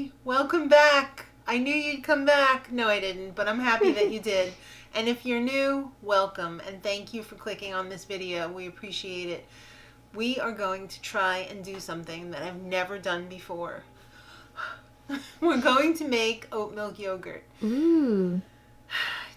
everybody. Welcome back. I knew you'd come back. No, I didn't, but I'm happy that you did. And if you're new, welcome. And thank you for clicking on this video. We appreciate it. We are going to try and do something that I've never done before. We're going to make oat milk yogurt. Ooh.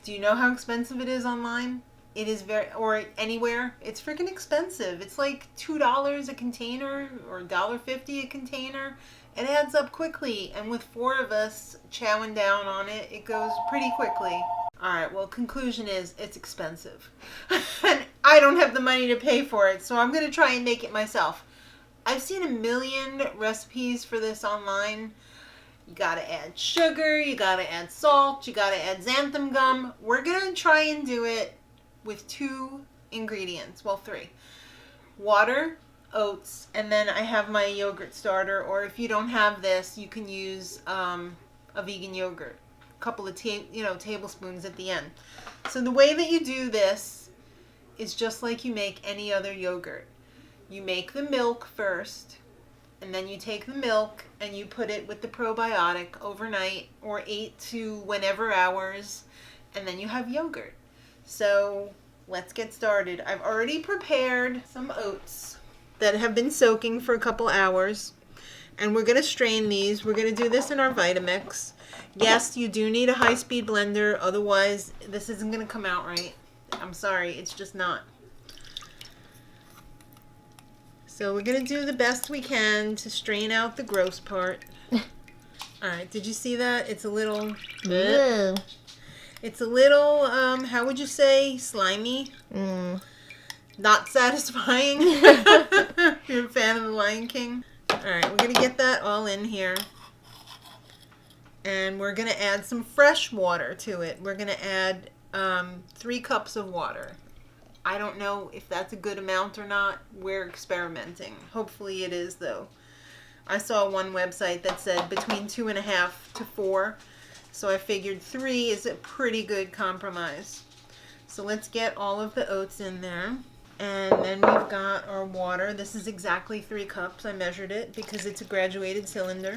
Do you know how expensive it is online? It is or anywhere. It's freaking expensive. It's like $2 a container or $1.50 a container. It adds up quickly, and with 4 of us chowing down on it, it goes pretty quickly. Alright, well, conclusion is it's expensive. And I don't have the money to pay for it, so I'm going to try and make it myself. I've seen a million recipes for this online. You gotta add sugar, you gotta add salt, you gotta add xanthan gum. We're gonna try and do it with 2 ingredients, well 3. Water, oats, and then I have my yogurt starter, or if you don't have this, you can use a vegan yogurt. A couple of tablespoons at the end. So the way that you do this is just like you make any other yogurt. You make the milk first, and then you take the milk and you put it with the probiotic overnight or 8 to whenever hours, and then you have yogurt. So let's get started. I've already prepared some oats that have been soaking for a couple hours, and we're going to strain these. We're going to do this in our Vitamix. Yes, you do need a high-speed blender, otherwise this isn't going to come out right. I'm sorry, it's just not. So we're going to do the best we can to strain out the gross part. Alright, did you see that? It's a little... Ew. It's a little, how would you say, slimy? Not satisfying. If you're a fan of The Lion King. Alright, we're going to get that all in here. And we're going to add some fresh water to it. We're going to add 3 cups of water. I don't know if that's a good amount or not. We're experimenting. Hopefully it is, though. I saw one website that said between 2.5 to 4. So I figured 3 is a pretty good compromise. So let's get all of the oats in there. And then we've got our water. This is exactly 3 cups. I measured it because it's a graduated cylinder.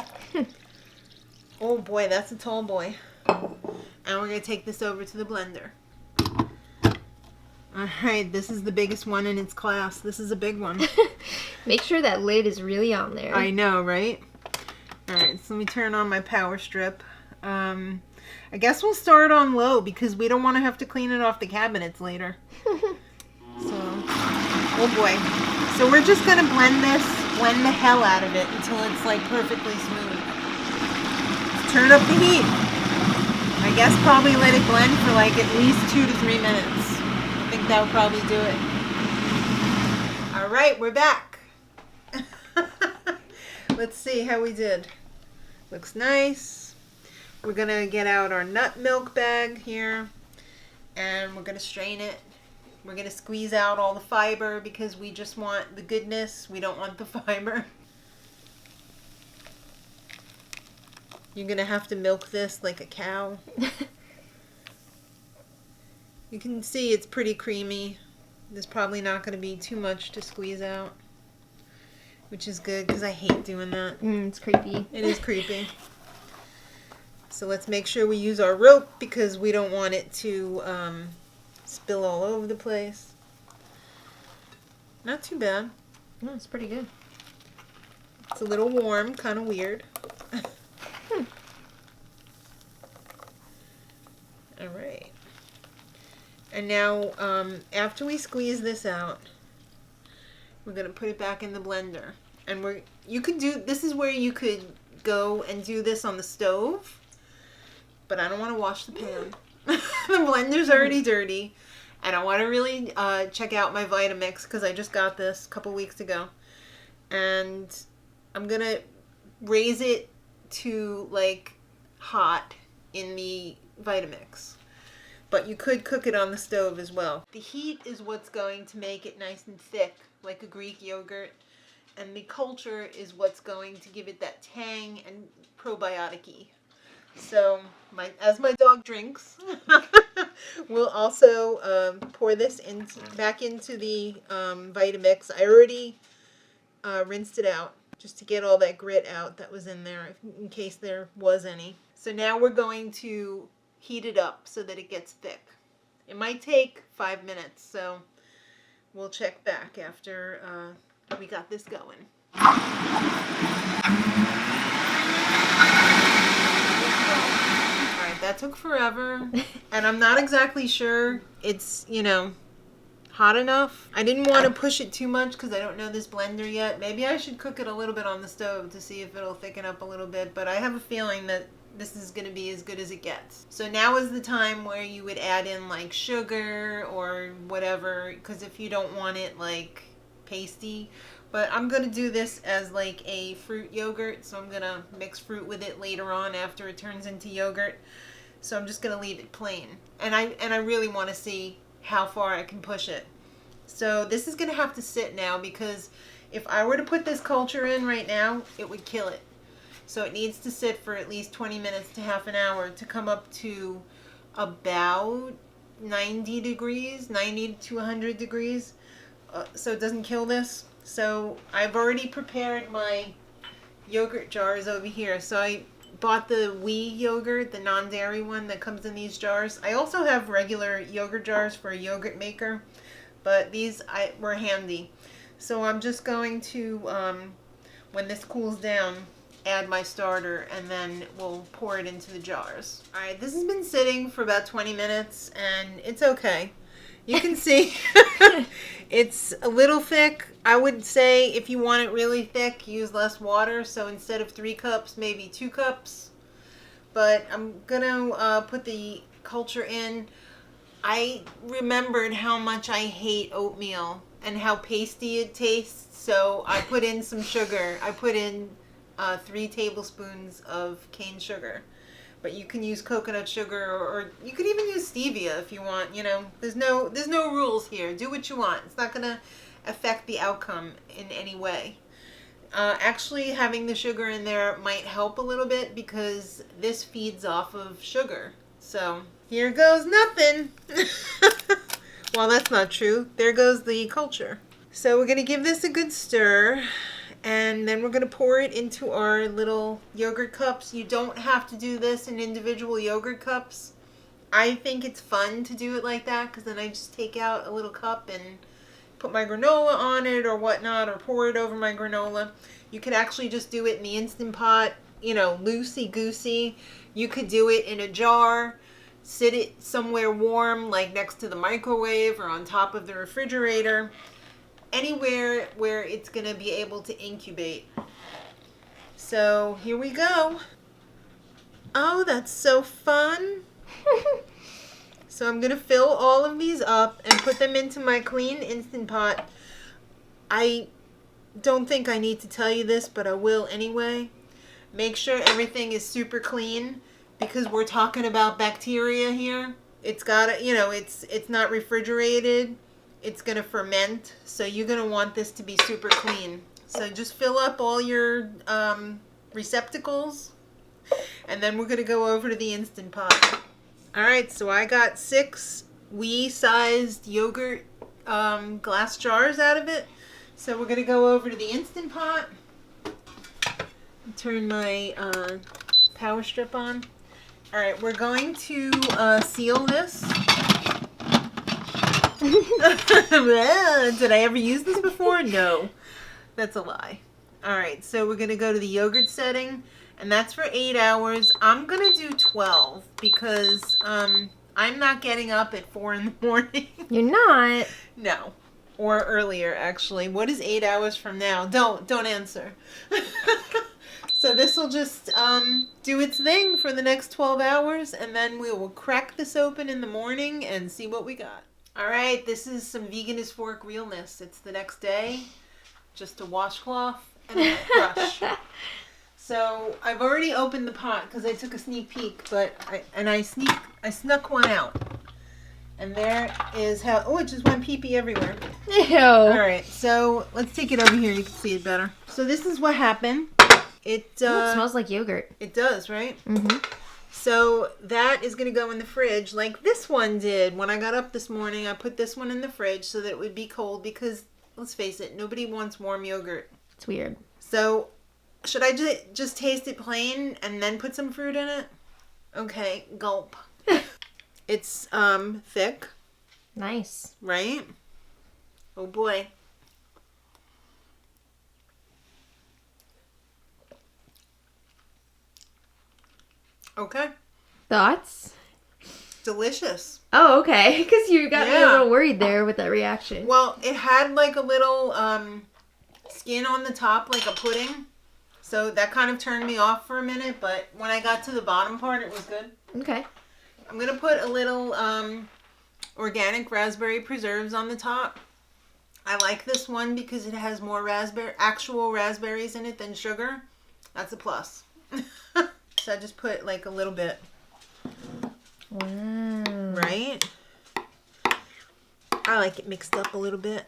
Oh boy, that's a tall boy. And we're going to take this over to the blender. Alright, this is the biggest one in its class. This is a big one. Make sure that lid is really on there. I know, right? Alright, so let me turn on my power strip. I guess we'll start on low because we don't want to have to clean it off the cabinets later. So, oh boy. So we're just going to blend the hell out of it until it's like perfectly smooth. Let's turn up the heat. I guess probably let it blend for like at least 2 to 3 minutes. I think that would probably do it. Alright, we're back. Let's see how we did. Looks nice. We're going to get out our nut milk bag here, and we're going to strain it. We're going to squeeze out all the fiber because we just want the goodness. We don't want the fiber. You're going to have to milk this like a cow. You can see it's pretty creamy. There's probably not going to be too much to squeeze out, which is good because I hate doing that. It's creepy. It is creepy. So let's make sure we use our rope because we don't want it to spill all over the place. Not too bad. No, it's pretty good. It's a little warm, kind of weird. All right. And now, after we squeeze this out, we're going to put it back in the blender. And this is where you could go and do this on the stove. But I don't want to wash the pan. The blender's already dirty. And I want to really check out my Vitamix because I just got this a couple weeks ago. And I'm going to raise it to like hot in the Vitamix. But you could cook it on the stove as well. The heat is what's going to make it nice and thick, like a Greek yogurt. And the culture is what's going to give it that tang and probiotic-y. So, as my dog drinks, we'll also pour this back into the Vitamix. I already rinsed it out. just to get all that grit out that was in there, in case there was any. So now we're going to heat it up so that it gets thick. It might take 5 minutes, so we'll check back after we got this going. Alright, that took forever, and I'm not exactly sure it's, hot enough. I didn't want to push it too much because I don't know this blender yet. Maybe I should cook it a little bit on the stove to see if it'll thicken up a little bit, but I have a feeling that this is going to be as good as it gets. So now is the time where you would add in like sugar or whatever, because if you don't want it like pasty. But I'm going to do this as like a fruit yogurt, so I'm going to mix fruit with it later on after it turns into yogurt. So I'm just going to leave it plain. And I really want to see how far I can push it. So this is going to have to sit now, because if I were to put this culture in right now, it would kill it. So it needs to sit for at least 20 minutes to half an hour to come up to about 90 degrees, 90 to 100 degrees, so it doesn't kill this. So I've already prepared my yogurt jars over here. So I bought the whey yogurt, the non-dairy one that comes in these jars. I also have regular yogurt jars for a yogurt maker, but these were handy. So I'm just going to, when this cools down, add my starter, and then we'll pour it into the jars. Alright, this has been sitting for about 20 minutes, and it's okay. You can see it's a little thick. I would say if you want it really thick, use less water. So instead of 3 cups, maybe 2 cups. But I'm going to put the culture in. I remembered how much I hate oatmeal and how pasty it tastes. So I put in some sugar. I put in 3 tablespoons of cane sugar. But you can use coconut sugar, or you could even use stevia if you want. There's no rules here. Do what you want. It's not going to affect the outcome in any way. Actually, having the sugar in there might help a little bit because this feeds off of sugar. So here goes nothing. Well, that's not true. There goes the culture. So we're going to give this a good stir. And then we're going to pour it into our little yogurt cups. You don't have to do this in individual yogurt cups. I think it's fun to do it like that, because then I just take out a little cup and put my granola on it or whatnot, or pour it over my granola. You could actually just do it in the Instant Pot, loosey-goosey. You could do it in a jar, sit it somewhere warm, like next to the microwave or on top of the refrigerator. Anywhere where it's going to be able to incubate. So here we go. Oh, that's so fun. So I'm going to fill all of these up and put them into my clean Instant Pot. I don't think I need to tell you this, but I will anyway. Make sure everything is super clean, because we're talking about bacteria here. It's got to, it's not refrigerated. It's going to ferment, so you're going to want this to be super clean. So just fill up all your receptacles, and then we're going to go over to the Instant Pot. Alright, so I got 6 wee-sized yogurt glass jars out of it. So we're going to go over to the Instant Pot. Turn my power strip on. Alright, we're going to seal this. Did I ever use this before? No. That's a lie. Alright, so we're going to go to the yogurt setting, and that's for 8 hours. I'm going to do 12 because I'm not getting up at 4 in the morning. You're not? No. Or earlier, actually. What is 8 hours from now? Don't answer. So this will just do its thing for the next 12 hours, and then we will crack this open in the morning and see what we got. Alright, this is some Vegan is Fork realness. It's the next day. Just a washcloth and a brush. So I've already opened the pot because I took a sneak peek, but I snuck one out. And there is how, oh, it just went pee-pee everywhere. Ew. Alright, so let's take it over here. You can see it better. So this is what happened. It smells like yogurt. It does, right? Mm-hmm. So that is going to go in the fridge like this one did. When I got up this morning, I put this one in the fridge so that it would be cold because, let's face it, nobody wants warm yogurt. It's weird. So, should I just taste it plain and then put some fruit in it? Okay, gulp. It's thick, Nice. right? Oh boy. Okay. Thoughts? Delicious. Oh, okay. Because you got me a Yeah. little worried there with that reaction. Well, it had like a little skin on the top, like a pudding. So that kind of turned me off for a minute, but when I got to the bottom part, it was good. Okay. I'm going to put a little organic raspberry preserves on the top. I like this one because it has more actual raspberries in it than sugar. That's a plus. So I just put like a little bit. Wow. Right? I like it mixed up a little bit.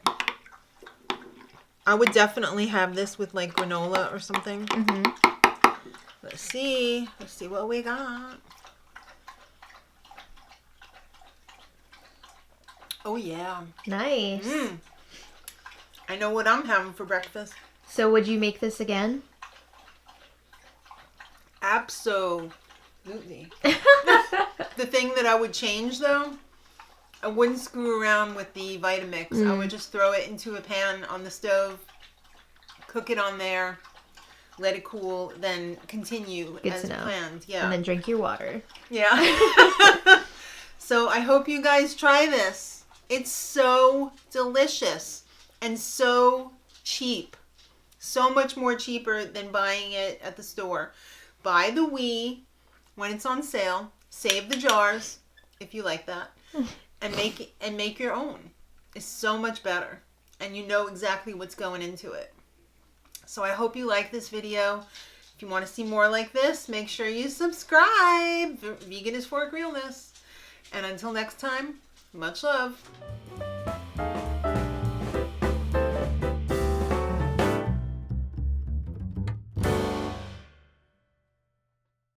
I would definitely have this with like granola or something. Mm-hmm. Let's see what we got. Oh yeah. Nice. I know what I'm having for breakfast. So would you make this again? Absolutely. The thing that I would change though, I wouldn't screw around with the Vitamix. I would just throw it into a pan on the stove, cook it on there, let it cool, then continue Good as to know. planned. Yeah. And then drink your water. Yeah. So I hope you guys try this. It's so delicious and so cheap. So much more cheaper than buying it at the store. Buy the Wii when it's on sale. Save the jars if you like that. And make your own. It's so much better. And you know exactly what's going into it. So I hope you like this video. If you want to see more like this, make sure you subscribe. Vegan is for realness. And until next time, much love.